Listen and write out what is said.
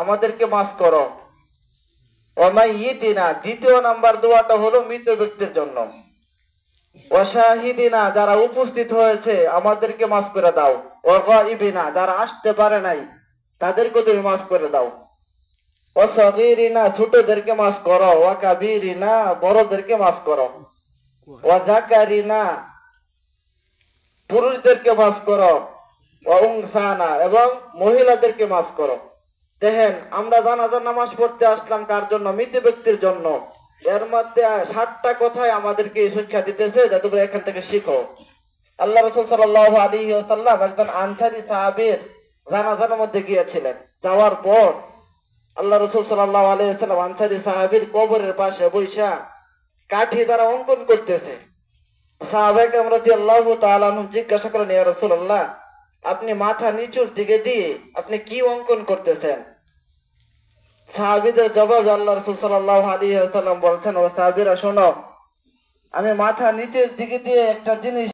আমাদেরকে মাফ করো। ওয়ামাইয়িতিনা, দ্বিতীয় নাম্বার দোয়াটা হলো মৃত ব্যক্তির জন্য। ওয়াশাহিদিনা, যারা উপস্থিত হয়েছে আমাদেরকে মাফ করে দাও। ওয়াগাইবিনা, যারা আসতে পারে নাই তাদেরকে তুমি মাফ করে দাও। ওয়াসাগীরিনা, ছোটদেরকে মাফ করো। ওয়াকাবীরিনা, বড়দেরকে মাফ করো। ওয়াযাকারিনা, পুরুষদেরকে মাফ করো। ওয়াউনসানা, এবং মহিলাদেরকে মাফ করো। দেখেন, আমরা জানাজার নামাজ পড়তে আসলাম কার জন্য? মৃত ব্যক্তির জন্য। এর মধ্যে 7টা কথাই আমাদেরকে শিক্ষা দিতেছে, যাতে করে এখান থেকে শিখো। আল্লাহ রাসূল সাল্লাল্লাহু আলাইহি ওয়াসাল্লাম একজন আনসারী সাহাবীর জানাজার মধ্যে গিয়েছিলেন। যাওয়ার পর আল্লাহ রাসূল সাল্লাল্লাহু আলাইহি ওয়াসাল্লাম আনসারী সাহাবীর কবরের পাশে বৈশা কাঠি দ্বারা অঙ্কন করতেছে। সাহাবায়ে কেরাম রাদিয়াল্লাহু তাআলা আনহুম জিজ্ঞাসা করলেন, ইয়া রাসূলুল্লাহ, আপনি মাথা নিচুর দিকে দিয়ে আপনি কি অঙ্কন করতেছেন? সাহাবীদের জবাব, আল্লাহ রাসূল সাল্লাল্লাহু আলাইহি ওয়াসাল্লাম বলছেন, ও সাহাবীরা শোনো, আমি মাথা নিচের দিকে দিয়ে একটা জিনিস